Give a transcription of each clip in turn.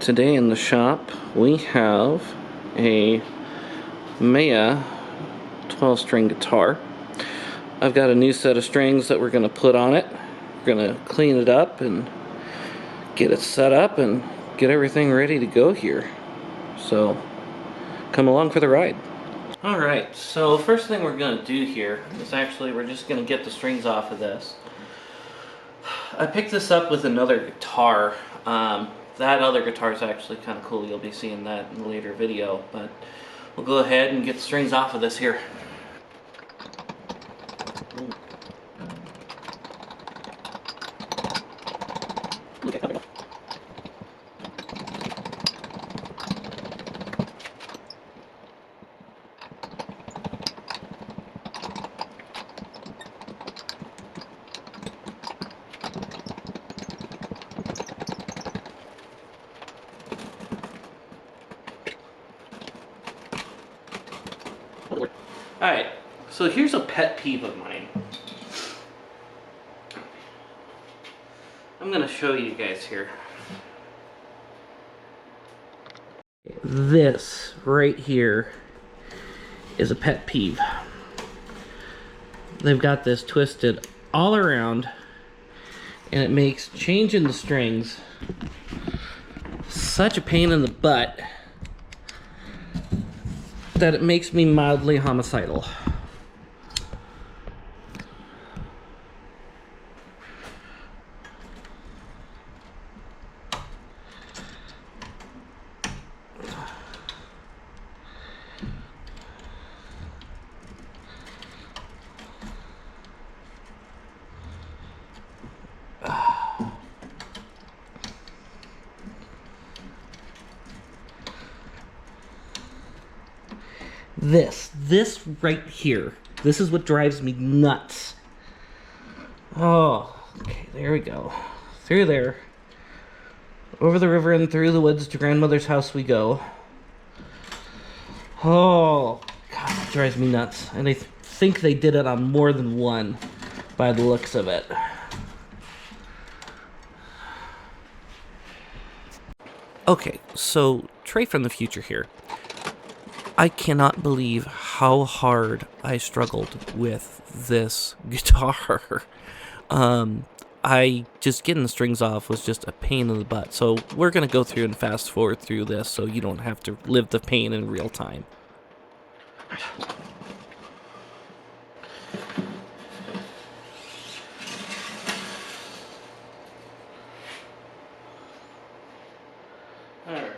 Today in the shop we have a Maya 12-string guitar. I've got a new set of strings that we're going to put on it. We're going to clean it up and get it set up and get everything ready to go here. So come along for the ride. Alright, so first thing we're going to do here is we're just going to get the strings off of this. I picked this up with another guitar. That other guitar is actually kind of cool. You'll be seeing that in a later video, but we'll go ahead and get the strings off of this here. Alright, so here's a pet peeve of mine. I'm going to show you guys here. This right here is a pet peeve. They've got this twisted all around, and it makes changing the strings such a pain in the butt that it makes me mildly homicidal. This right here, this is what drives me nuts. Oh, okay, there we go. Through there. Over the river and through the woods to grandmother's house we go. Oh, God, it drives me nuts. And I think they did it on more than one by the looks of it. Okay, so Trey from the future here. I cannot believe how hard I struggled with this guitar. Getting the strings off was just a pain in the butt. So we're going to go through and fast forward through this so you don't have to live the pain in real time. Alright.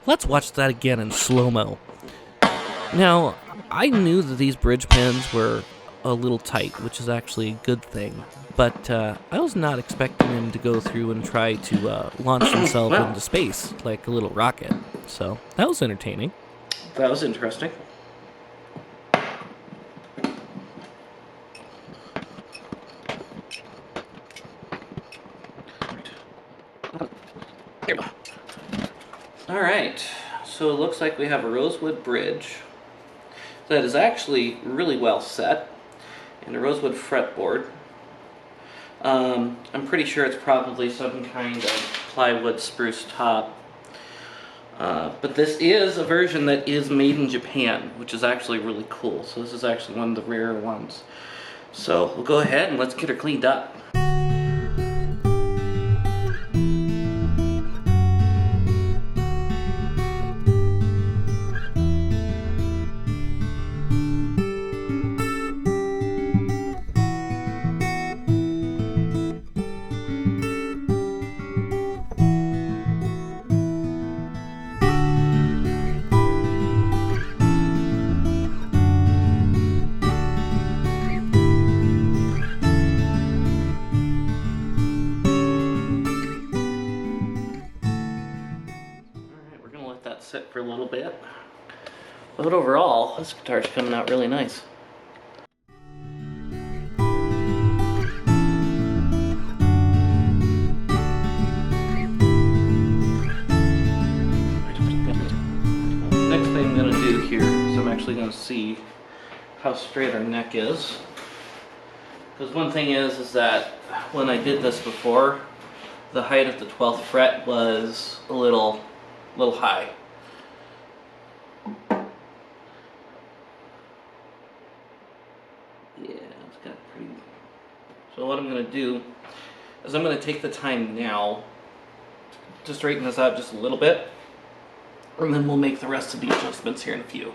Let's watch that again in slow-mo. Now, I knew that these bridge pins were a little tight, which is actually a good thing. But I was not expecting him to go through and try to launch himself into space like a little rocket. So, that was entertaining. That was interesting. Alright, so it looks like we have a rosewood bridge that is actually really well set, and a rosewood fretboard. I'm pretty sure it's probably some kind of plywood spruce top. But this is a version that is made in Japan, which is actually really cool. So this is actually one of the rarer ones. So we'll go ahead and let's get her cleaned up. that sit for a little bit. But overall, this guitar's coming out really nice. Next thing I'm going to do here is I'm actually going to see how straight our neck is. Because one thing is that when I did this before, the height of the 12th fret was a little high. Yeah, it's got pretty. So what I'm going to do is I'm going to take the time now to straighten this out just a little bit, and then we'll make the rest of the adjustments here in a few.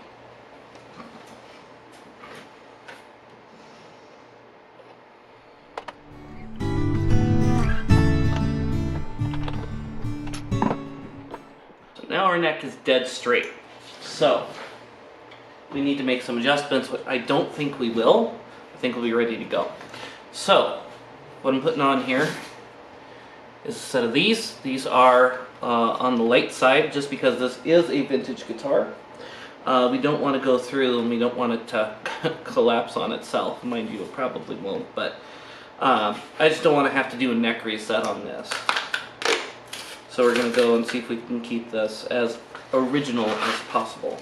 So now our neck is dead straight. So we need to make some adjustments, which I don't think we will. I think we'll be ready to go. So what I'm putting on here is a set of these. These are on the light side, just because this is a vintage guitar. We don't want to go through and we don't want it to collapse on itself. Mind you, it probably won't, but I just don't want to have to do a neck reset on this. So we're going to go and see if we can keep this as original as possible.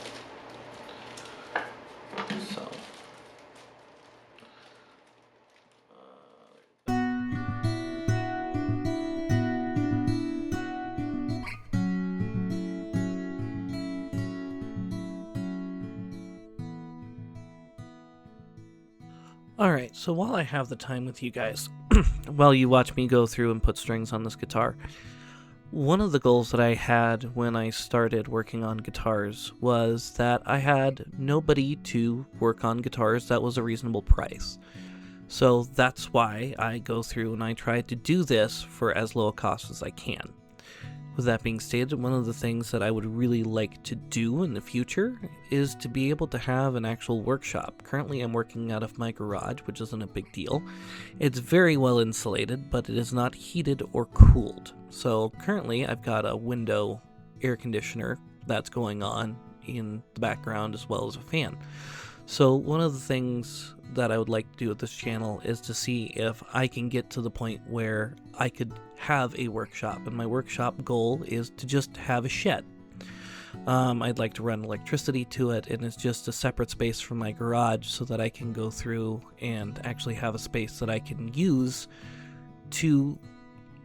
So. Alright, so while I have the time with you guys, while you watch me go through and put strings on this guitar, one of the goals that I had when I started working on guitars was that I had nobody to work on guitars that was a reasonable price. So that's why I go through and I try to do this for as low a cost as I can. With that being stated, one of the things that I would really like to do in the future is to be able to have an actual workshop. Currently I'm working out of my garage, which isn't a big deal. It's very well insulated, but it is not heated or cooled. So currently I've got a window air conditioner that's going on in the background as well as a fan. So one of the things that I would like to do with this channel is to see if I can get to the point where I could have a workshop, and my workshop goal is to just have a shed. I'd like to run electricity to it, and it's just a separate space from my garage so that I can go through and actually have a space that I can use to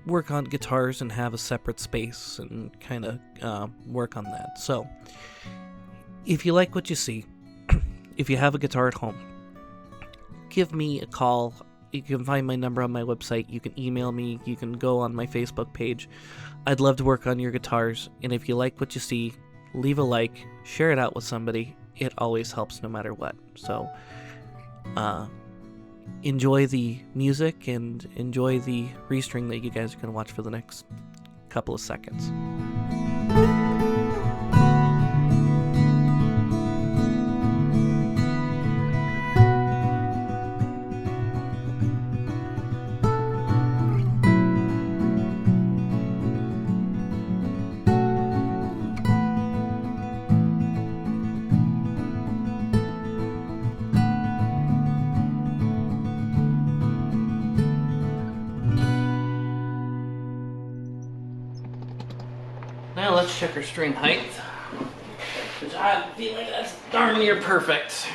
work on guitars and have a separate space and kind of work on that. So if you like what you see, if you have a guitar at home, give me a call. You can find my number on my website. You can email me. You can go on my Facebook page. I'd love to work on your guitars. And if you like what you see, leave a like, share it out with somebody. It always helps no matter what. So enjoy the music and enjoy the restring that you guys are going to watch for the next couple of seconds. Now let's check our string height, which I feel like that's darn near perfect.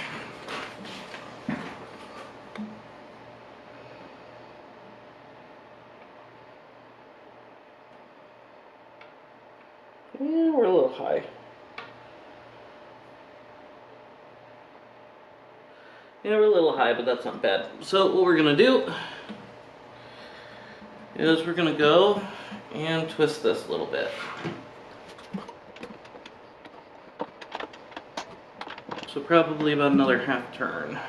Yeah, we're a little high. Yeah, we're a little high, but that's not bad. So what we're gonna do is we're gonna go and twist this a little bit. So probably about another half turn.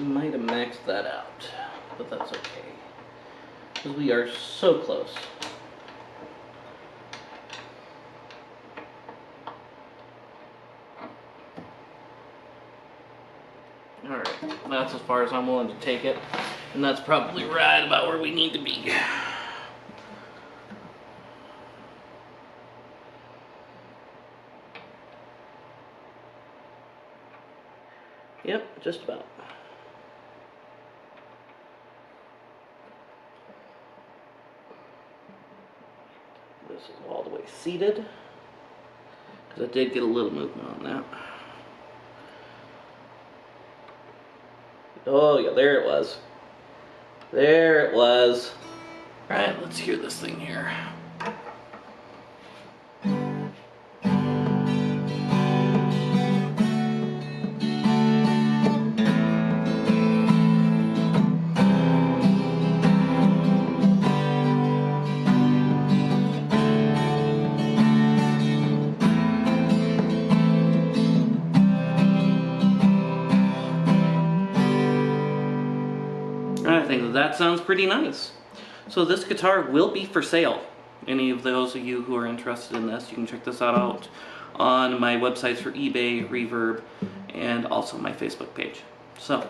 might have maxed that out, but that's okay, because we are so close. Alright, that's as far as I'm willing to take it, and that's probably right about where we need to be. Yep, just about. This is all the way seated, because I did get a little movement on that. Oh yeah, there it was. There it was. Alright, let's hear this thing here. I think that sounds pretty nice. So this guitar will be for sale. Any of those of you who are interested in this, you can check this out on my websites for eBay, Reverb, and also my Facebook page. So,